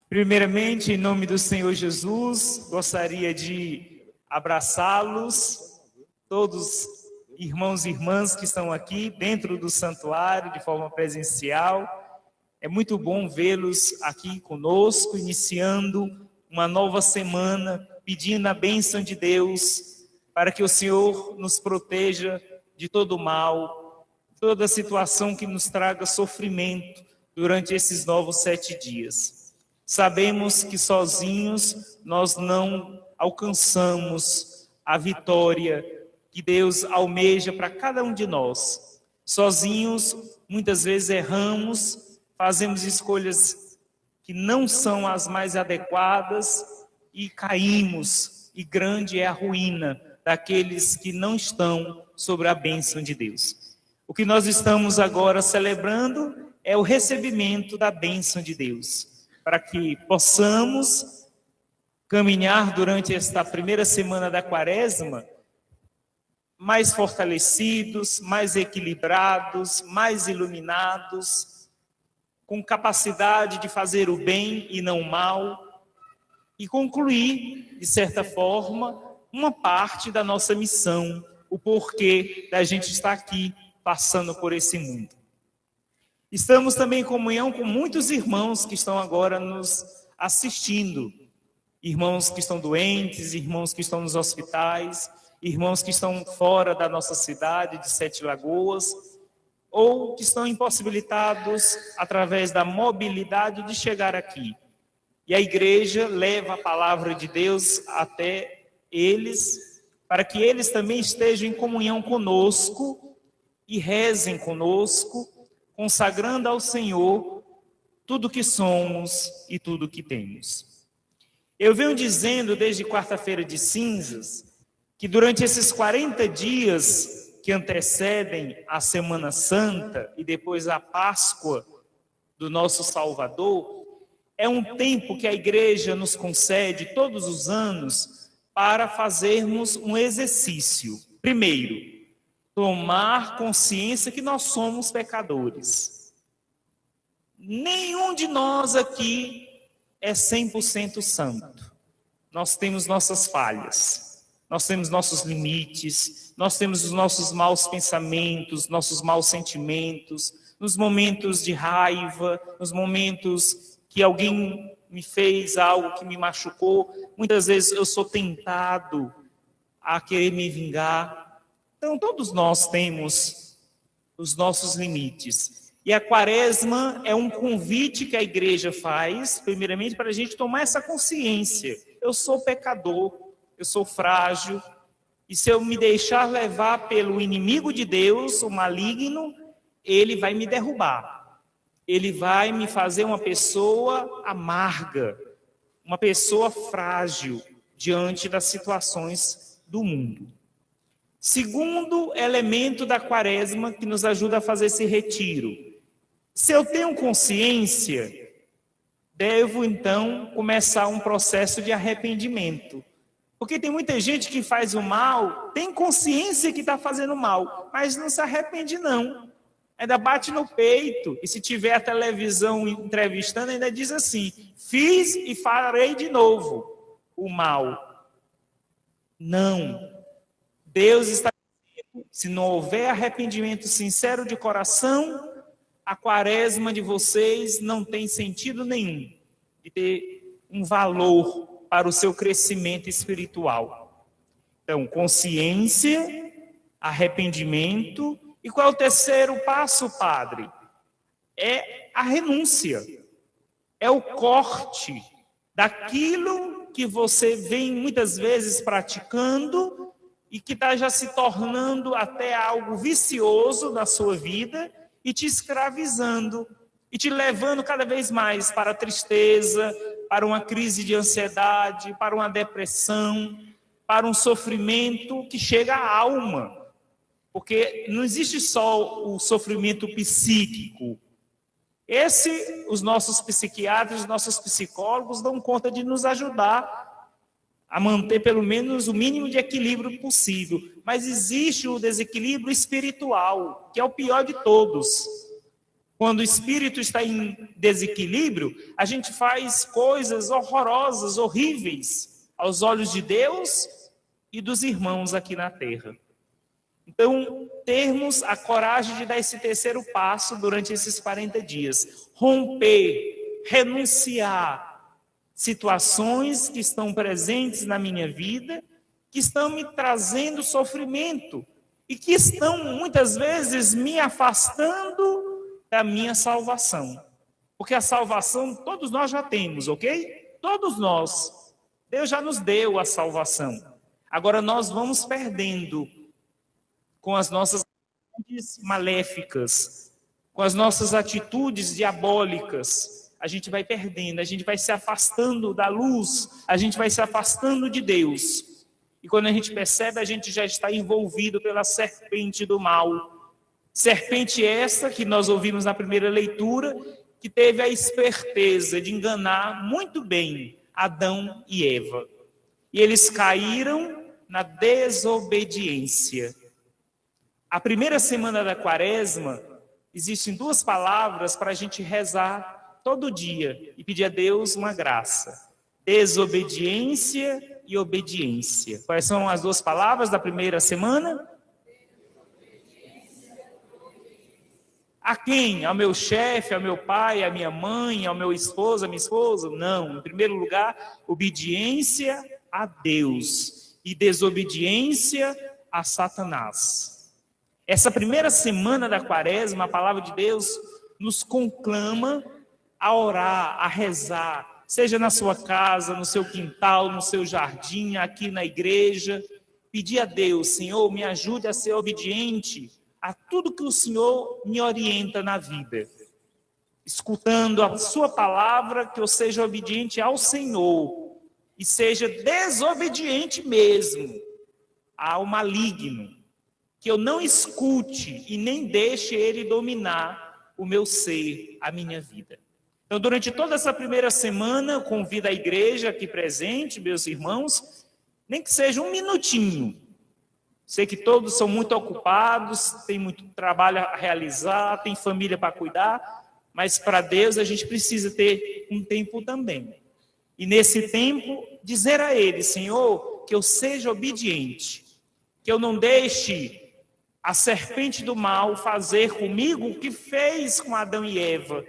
Primeiramente, em nome do Senhor Jesus, gostaria de abraçá-los, todos irmãos e irmãs que estão aqui dentro do santuário de forma presencial. É muito bom vê-los aqui conosco, iniciando uma nova semana, pedindo a bênção de Deus para que o Senhor nos proteja de todo mal, toda situação que nos traga sofrimento durante esses novos 7 dias. Sabemos que sozinhos nós não alcançamos a vitória que Deus almeja para cada um de nós. Sozinhos, muitas vezes erramos, fazemos escolhas que não são as mais adequadas e caímos, e grande é a ruína daqueles que não estão sobre a bênção de Deus. O que nós estamos agora celebrando é o recebimento da bênção de Deus, para que possamos caminhar durante esta primeira semana da Quaresma mais fortalecidos, mais equilibrados, mais iluminados, com capacidade de fazer o bem e não o mal, e concluir, de certa forma, uma parte da nossa missão, o porquê da gente estar aqui, passando por esse mundo. Estamos também em comunhão com muitos irmãos que estão agora nos assistindo. Irmãos que estão doentes, irmãos que estão nos hospitais, irmãos que estão fora da nossa cidade de Sete Lagoas, ou que estão impossibilitados através da mobilidade de chegar aqui. E a igreja leva a palavra de Deus até eles, para que eles também estejam em comunhão conosco e rezem conosco, consagrando ao Senhor tudo que somos e tudo que temos. Eu venho dizendo desde quarta-feira de cinzas que durante esses 40 dias que antecedem a Semana Santa e depois a Páscoa do nosso Salvador, é um tempo que a igreja nos concede todos os anos para fazermos um exercício. Primeiro, tomar consciência que nós somos pecadores. Nenhum de nós aqui é 100% santo. Nós temos nossas falhas, nós temos nossos limites, nós temos os nossos maus pensamentos, nossos maus sentimentos, nos momentos de raiva, nos momentos que alguém me fez algo que me machucou. Muitas vezes eu sou tentado a querer me vingar. Então, todos nós temos os nossos limites. E a Quaresma é um convite que a igreja faz, primeiramente, para a gente tomar essa consciência. Eu sou pecador, eu sou frágil, e se eu me deixar levar pelo inimigo de Deus, o maligno, ele vai me derrubar. Ele vai me fazer uma pessoa amarga, uma pessoa frágil diante das situações do mundo. Segundo elemento da Quaresma que nos ajuda a fazer esse retiro. Se eu tenho consciência, devo então começar um processo de arrependimento. Porque tem muita gente que faz o mal, tem consciência que está fazendo mal, mas não se arrepende não. Ainda bate no peito, e se tiver a televisão entrevistando, ainda diz assim: fiz e farei de novo o mal. Não. Deus está dizendo, se não houver arrependimento sincero de coração, a Quaresma de vocês não tem sentido nenhum de ter um valor para o seu crescimento espiritual. Então, consciência, arrependimento. E qual é o terceiro passo, padre? É a renúncia. É o corte daquilo que você vem muitas vezes praticando e que está já se tornando até algo vicioso na sua vida e te escravizando e te levando cada vez mais para a tristeza, para uma crise de ansiedade, para uma depressão, para um sofrimento que chega à alma. Porque não existe só o sofrimento psíquico. Os nossos psiquiatras, os nossos psicólogos dão conta de nos ajudar a manter pelo menos o mínimo de equilíbrio possível. Mas existe o desequilíbrio espiritual, que é o pior de todos. Quando o espírito está em desequilíbrio, a gente faz coisas horrorosas, horríveis, aos olhos de Deus e dos irmãos aqui na terra. Então, termos a coragem de dar esse terceiro passo durante esses 40 dias. Romper, renunciar situações que estão presentes na minha vida, que estão me trazendo sofrimento e que estão, muitas vezes, me afastando da minha salvação. Porque a salvação todos nós já temos, ok? Todos nós. Deus já nos deu a salvação. Agora nós vamos perdendo com as nossas atitudes maléficas, com as nossas atitudes diabólicas. A gente vai perdendo, a gente vai se afastando da luz, a gente vai se afastando de Deus. E quando a gente percebe, a gente já está envolvido pela serpente do mal. Serpente essa que nós ouvimos na primeira leitura, que teve a esperteza de enganar muito bem Adão e Eva. E eles caíram na desobediência. A primeira semana da Quaresma, existem 2 palavras para a gente rezar todo dia e pedir a Deus uma graça: desobediência e obediência. Quais são as 2 palavras da primeira semana? A quem? Ao meu chefe, ao meu pai, à minha mãe, ao meu esposo, à minha esposa? Não. Em primeiro lugar, obediência a Deus e desobediência a Satanás. Essa primeira semana da Quaresma, a palavra de Deus nos conclama a orar, a rezar, seja na sua casa, no seu quintal, no seu jardim, aqui na igreja. Pedir a Deus: Senhor, me ajude a ser obediente a tudo que o Senhor me orienta na vida. Escutando a sua palavra, que eu seja obediente ao Senhor e seja desobediente mesmo ao maligno. Que eu não escute e nem deixe ele dominar o meu ser, a minha vida. Então, durante toda essa primeira semana, eu convido a igreja aqui presente, meus irmãos, nem que seja um minutinho. Sei que todos são muito ocupados, tem muito trabalho a realizar, tem família para cuidar, mas para Deus a gente precisa ter um tempo também. E nesse tempo, dizer a Ele: Senhor, que eu seja obediente, que eu não deixe a serpente do mal fazer comigo o que fez com Adão e Eva,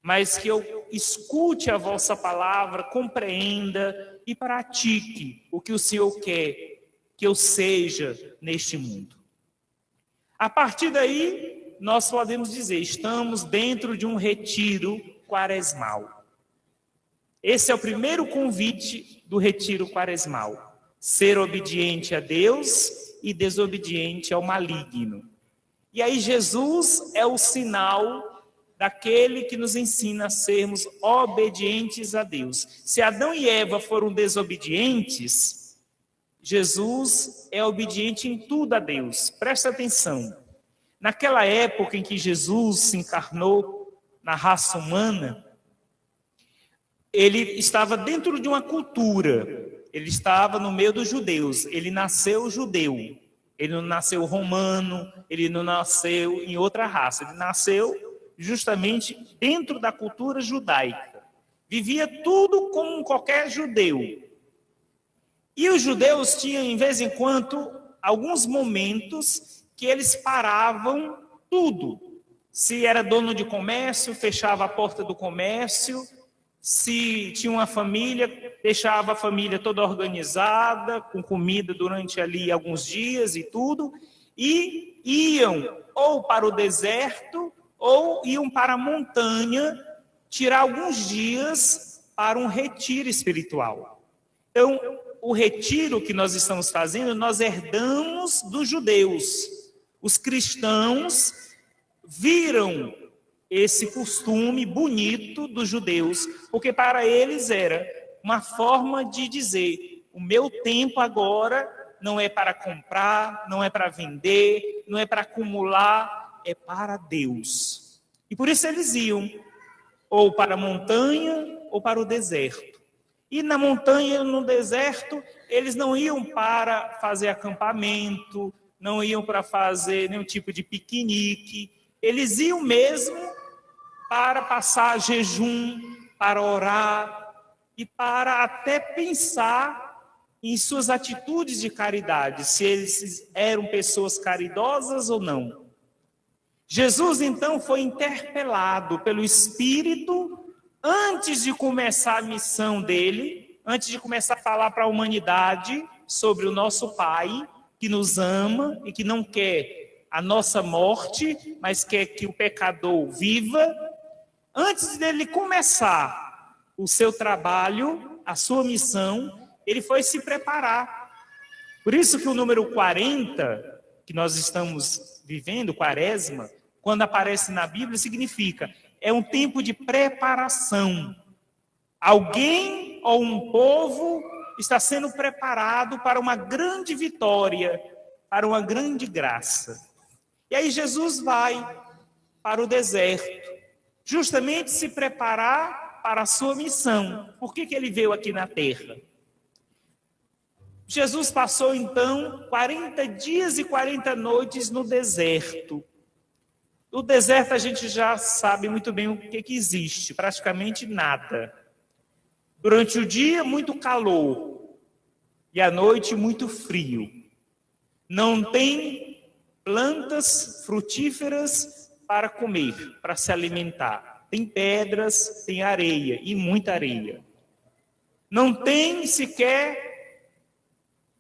mas que eu escute a vossa palavra, compreenda e pratique o que o Senhor quer que eu seja neste mundo. A partir daí, nós podemos dizer: estamos dentro de um retiro quaresmal. Esse é o primeiro convite do retiro quaresmal: ser obediente a Deus e desobediente ao maligno. E aí Jesus é o sinal daquele que nos ensina a sermos obedientes a Deus. Se Adão e Eva foram desobedientes, Jesus é obediente em tudo a Deus. Presta atenção. Naquela época em que Jesus se encarnou na raça humana, ele estava dentro de uma cultura. Ele estava no meio dos judeus. Ele nasceu judeu. Ele não nasceu romano, ele não nasceu em outra raça. Ele nasceu justamente dentro da cultura judaica. Vivia tudo como qualquer judeu. E os judeus tinham, em vez em quando, alguns momentos que eles paravam tudo. Se era dono de comércio, fechava a porta do comércio. Se tinha uma família, deixava a família toda organizada, com comida durante ali alguns dias e tudo. E iam ou para o deserto, ou iam para a montanha, tirar alguns dias para um retiro espiritual. Então, o retiro que nós estamos fazendo, nós herdamos dos judeus. Os cristãos viram esse costume bonito dos judeus, porque para eles era uma forma de dizer: o meu tempo agora não é para comprar, não é para vender, não é para acumular, é para Deus. E por isso eles iam ou para a montanha ou para o deserto. E na montanha e no deserto, eles não iam para fazer acampamento, não iam para fazer nenhum tipo de piquenique. eles iam mesmo para passar jejum, para orar e para até pensar em suas atitudes de caridade, se eles eram pessoas caridosas ou não. Jesus, então, foi interpelado pelo Espírito antes de começar a missão dele, antes de começar a falar para a humanidade sobre o nosso Pai, que nos ama e que não quer a nossa morte, mas quer que o pecador viva. Antes dele começar o seu trabalho, a sua missão, ele foi se preparar. Por isso que o número 40, que nós estamos vivendo, Quaresma, quando aparece na Bíblia, significa, é um tempo de preparação. Alguém ou um povo está sendo preparado para uma grande vitória, para uma grande graça. E aí Jesus vai para o deserto, justamente se preparar para a sua missão. Por que ele veio aqui na terra? Jesus passou, então, 40 dias e 40 noites no deserto. No deserto a gente já sabe muito bem o que existe, praticamente nada. Durante o dia, muito calor, e à noite, muito frio. Não tem plantas frutíferas para comer, para se alimentar. Tem pedras, tem areia, e muita areia. Não tem sequer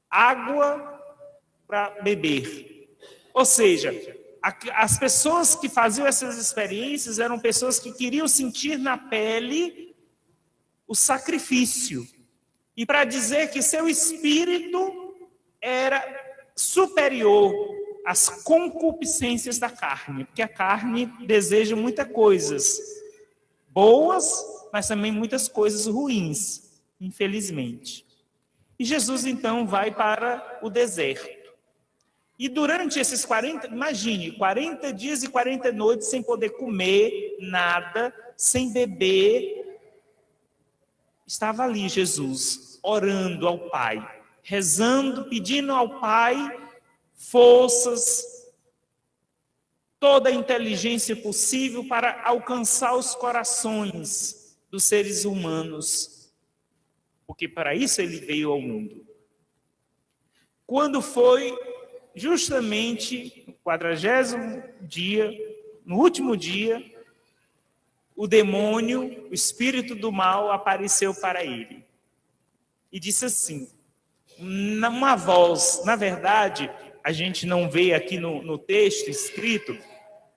água para beber. Ou seja, as pessoas que faziam essas experiências eram pessoas que queriam sentir na pele o sacrifício. E para dizer que seu espírito era superior às concupiscências da carne. Porque a carne deseja muitas coisas boas, mas também muitas coisas ruins, infelizmente. E Jesus, então, vai para o deserto. E durante esses 40 dias e 40 noites sem poder comer nada, sem beber, estava ali Jesus, orando ao Pai, rezando, pedindo ao Pai forças, toda a inteligência possível para alcançar os corações dos seres humanos, porque para isso ele veio ao mundo. Quando foi justamente no 40º dia, no último dia, o demônio, o espírito do mal, apareceu para ele. E disse assim, numa voz, na verdade, a gente não vê aqui no texto escrito,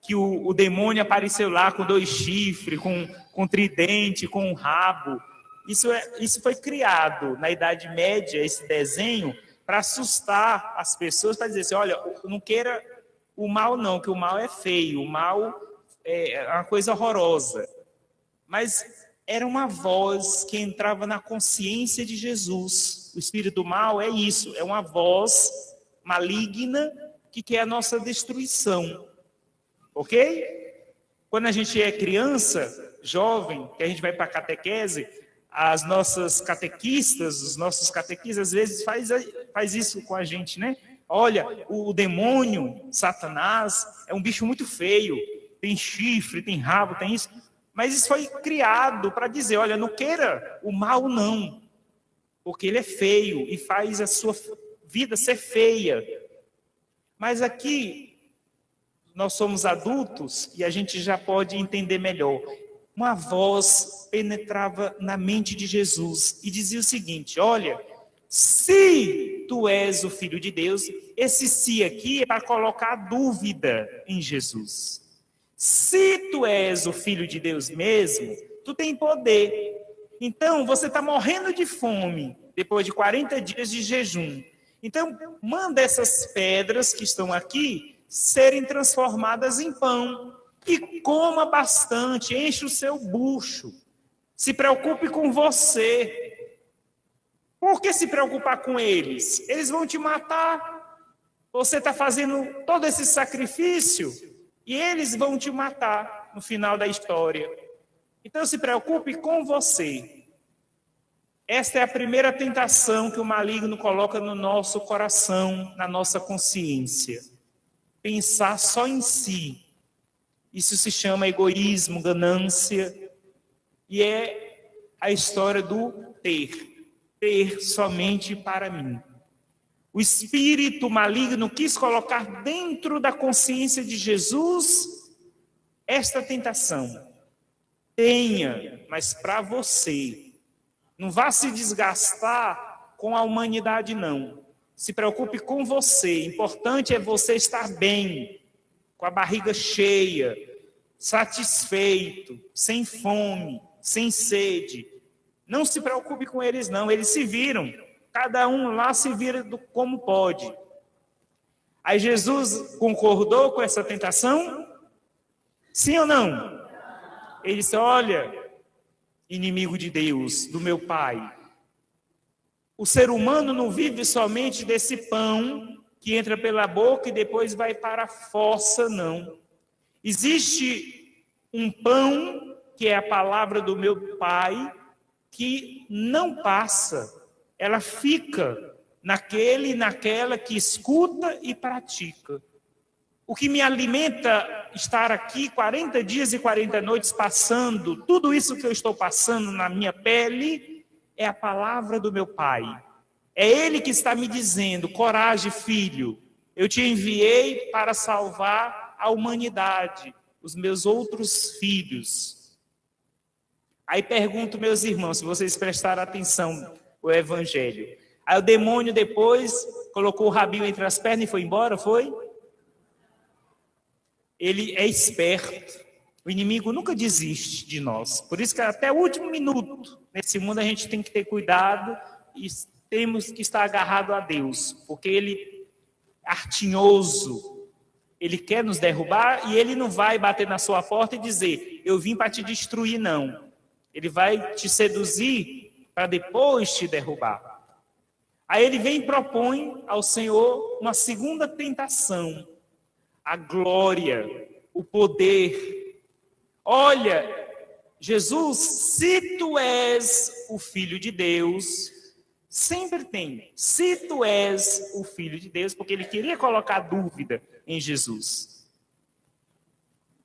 que o demônio apareceu lá com 2 chifres, com tridente, com um rabo. Isso foi criado na Idade Média, esse desenho, para assustar as pessoas, para dizer assim, olha, não queira o mal não, que o mal é feio, o mal é uma coisa horrorosa. Mas era uma voz que entrava na consciência de Jesus. O espírito do mal é isso, é uma voz maligna que quer a nossa destruição. Ok? Quando a gente é criança, jovem, que a gente vai para a catequese, as nossas catequistas, os nossos catequistas, às vezes faz isso com a gente, né? Olha, o demônio, Satanás, é um bicho muito feio, tem chifre, tem rabo, tem isso. Mas isso foi criado para dizer, olha, não queira o mal não, porque ele é feio e faz a sua vida ser feia. Mas aqui, nós somos adultos e a gente já pode entender melhor. Uma voz penetrava na mente de Jesus e dizia o seguinte, olha, se tu és o Filho de Deus, esse se aqui é para colocar dúvida em Jesus. Se tu és o Filho de Deus mesmo, tu tem poder. Então, você está morrendo de fome, depois de 40 dias de jejum. Então, manda essas pedras que estão aqui serem transformadas em pão. E coma bastante, enche o seu bucho. Se preocupe com você. Por que se preocupar com eles? Eles vão te matar. Você está fazendo todo esse sacrifício e eles vão te matar no final da história. Então se preocupe com você. Esta é a primeira tentação que o maligno coloca no nosso coração, na nossa consciência. Pensar só em si. Isso se chama egoísmo, ganância, e é a história do ter somente para mim. O espírito maligno quis colocar dentro da consciência de Jesus esta tentação. Tenha, mas para você. Não vá se desgastar com a humanidade, não. Se preocupe com você. Importante é você estar bem, com a barriga cheia, satisfeito, sem fome, sem sede. Não se preocupe com eles, não. Eles se viram. Cada um lá se vira como pode. Aí Jesus concordou com essa tentação? Sim ou não? Ele disse, olha, inimigo de Deus, do meu Pai, o ser humano não vive somente desse pão que entra pela boca e depois vai para a fossa, não. Existe um pão, que é a palavra do meu Pai, que não passa, ela fica naquele e naquela que escuta e pratica. O que me alimenta estar aqui 40 dias e 40 noites passando, tudo isso que eu estou passando na minha pele, é a palavra do meu Pai. É Ele que está me dizendo, coragem, filho, eu te enviei para salvar a humanidade, os meus outros filhos. Aí pergunto, meus irmãos, se vocês prestaram atenção ao Evangelho. Aí o demônio depois colocou o rabinho entre as pernas e foi embora, foi? Ele é esperto. O inimigo nunca desiste de nós. Por isso que até o último minuto, nesse mundo, a gente tem que ter cuidado e temos que estar agarrado a Deus. Porque Ele é artinhoso. Ele quer nos derrubar e Ele não vai bater na sua porta e dizer, eu vim para te destruir, não. Ele vai te seduzir para depois te derrubar. Aí ele vem e propõe ao Senhor uma segunda tentação. A glória, o poder. Olha, Jesus, se tu és o Filho de Deus, sempre tem, se tu és o Filho de Deus, porque ele queria colocar dúvida em Jesus.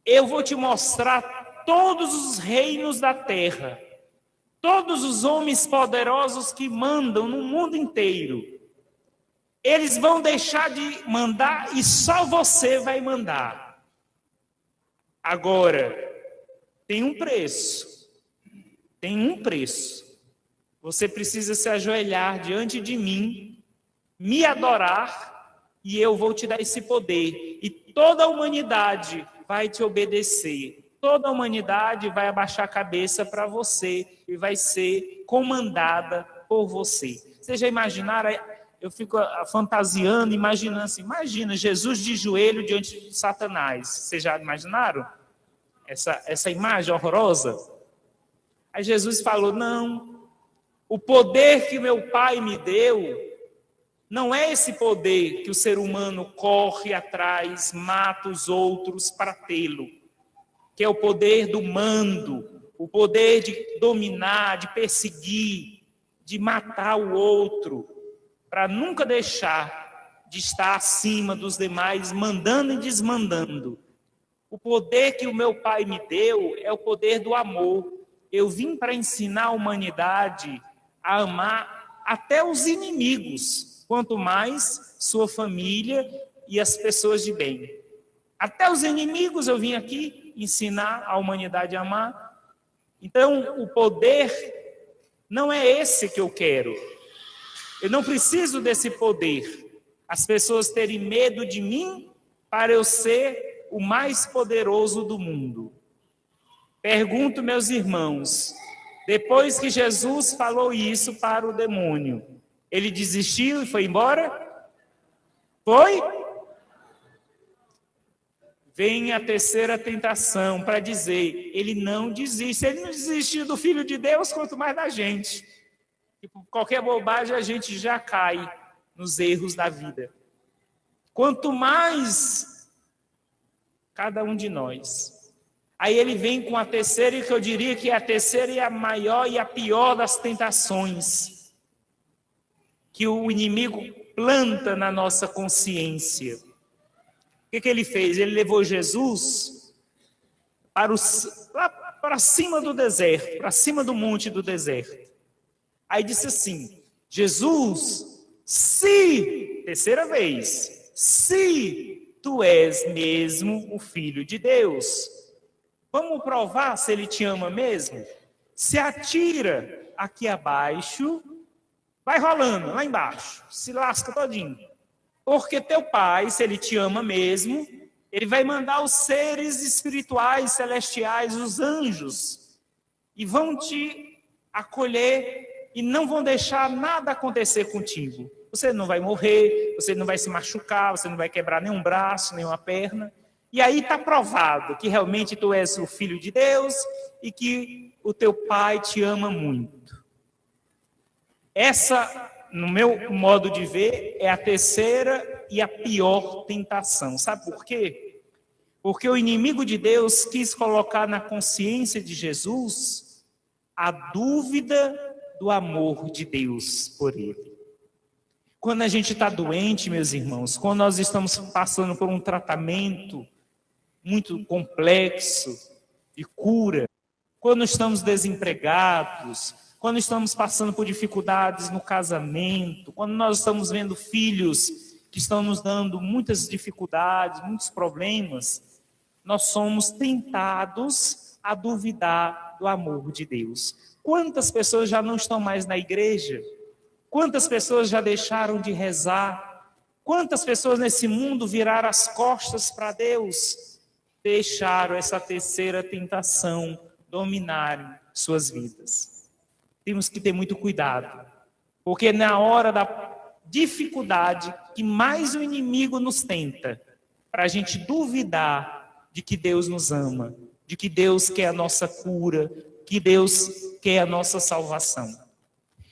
Eu vou te mostrar todos os reinos da terra, todos os homens poderosos que mandam no mundo inteiro. Eles vão deixar de mandar e só você vai mandar. Agora, tem um preço. Tem um preço. Você precisa se ajoelhar diante de mim, me adorar, e eu vou te dar esse poder. E toda a humanidade vai te obedecer. Toda a humanidade vai abaixar a cabeça para você e vai ser comandada por você. Vocês já imaginaram? Eu fico fantasiando, imaginando assim, imagina Jesus de joelho diante de Satanás. Vocês já imaginaram essa imagem horrorosa? Aí Jesus falou, não, o poder que meu Pai me deu, não é esse poder que o ser humano corre atrás, mata os outros para tê-lo, que é o poder do mando, o poder de dominar, de perseguir, de matar o outro, para nunca deixar de estar acima dos demais, mandando e desmandando. O poder que o meu Pai me deu é o poder do amor. Eu vim para ensinar a humanidade a amar até os inimigos, quanto mais sua família e as pessoas de bem. Até os inimigos eu vim aqui ensinar a humanidade a amar. Então, o poder não é esse que eu quero. Eu não preciso desse poder. As pessoas terem medo de mim para eu ser o mais poderoso do mundo. Pergunto, meus irmãos, depois que Jesus falou isso para o demônio, ele desistiu e foi embora? Foi? Vem a terceira tentação para dizer, ele não desiste. Ele não desistiu do Filho de Deus, quanto mais da gente. E por qualquer bobagem a gente já cai nos erros da vida. Quanto mais cada um de nós. Aí ele vem com a terceira, que eu diria que é a terceira e a maior e a pior das tentações que o inimigo planta na nossa consciência. O que ele fez? Ele levou Jesus lá para cima do deserto, para cima do monte do deserto. Aí disse assim: Jesus, se, terceira vez, se tu és mesmo o Filho de Deus, vamos provar se ele te ama mesmo? Se atira aqui abaixo, vai rolando lá embaixo, se lasca todinho. Porque teu pai, se ele te ama mesmo, ele vai mandar os seres espirituais, celestiais, os anjos, e vão te acolher e não vão deixar nada acontecer contigo. Você não vai morrer, você não vai se machucar, você não vai quebrar nenhum braço, nenhuma perna. E aí está provado que realmente tu és o Filho de Deus e que o teu pai te ama muito. Essa, no meu modo de ver, é a terceira e a pior tentação. Sabe por quê? Porque o inimigo de Deus quis colocar na consciência de Jesus a dúvida do amor de Deus por ele. Quando a gente está doente, meus irmãos, quando nós estamos passando por um tratamento muito complexo de cura, quando estamos desempregados, quando estamos passando por dificuldades no casamento, quando nós estamos vendo filhos que estão nos dando muitas dificuldades, muitos problemas, nós somos tentados a duvidar do amor de Deus. Quantas pessoas já não estão mais na igreja? Quantas pessoas já deixaram de rezar? Quantas pessoas nesse mundo viraram as costas para Deus? Deixaram essa terceira tentação dominar suas vidas. Temos que ter muito cuidado, porque na hora da dificuldade que mais o inimigo nos tenta, para a gente duvidar de que Deus nos ama, de que Deus quer a nossa cura, que Deus quer a nossa salvação.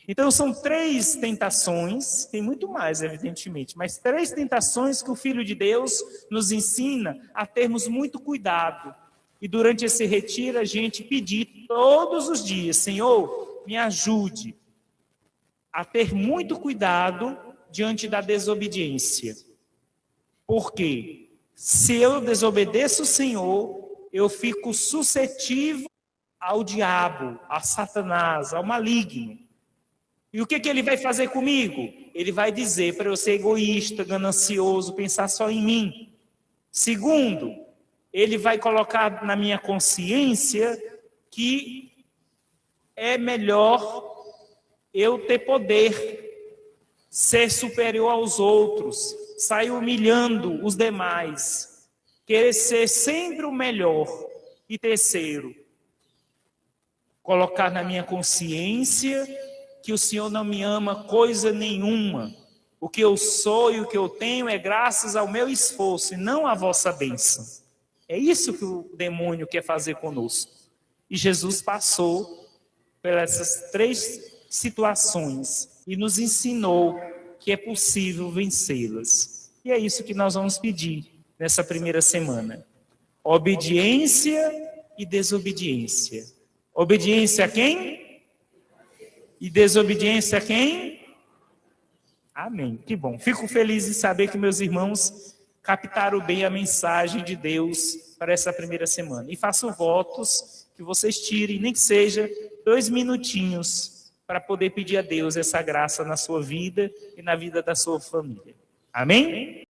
Então são 3 tentações, tem muito mais evidentemente, mas 3 tentações que o Filho de Deus nos ensina a termos muito cuidado. E durante esse retiro a gente pedir todos os dias: Senhor, me ajude a ter muito cuidado diante da desobediência. Porque se eu desobedeço o Senhor, eu fico suscetível ao diabo, a Satanás, ao maligno. E o que ele vai fazer comigo? Ele vai dizer para eu ser egoísta, ganancioso, pensar só em mim. Segundo, ele vai colocar na minha consciência que é melhor eu ter poder, ser superior aos outros, sair humilhando os demais, querer ser sempre o melhor. E terceiro, colocar na minha consciência que o Senhor não me ama coisa nenhuma. O que eu sou e o que eu tenho é graças ao meu esforço e não à vossa bênção. É isso que o demônio quer fazer conosco. E Jesus passou por essas 3 situações e nos ensinou que é possível vencê-las. E é isso que nós vamos pedir nessa primeira semana. Obediência e desobediência. Obediência a quem? E desobediência a quem? Amém. Que bom. Fico feliz em saber que meus irmãos captaram bem a mensagem de Deus para essa primeira semana. E faço votos que vocês tirem, nem que seja 2 minutinhos, para poder pedir a Deus essa graça na sua vida e na vida da sua família. Amém?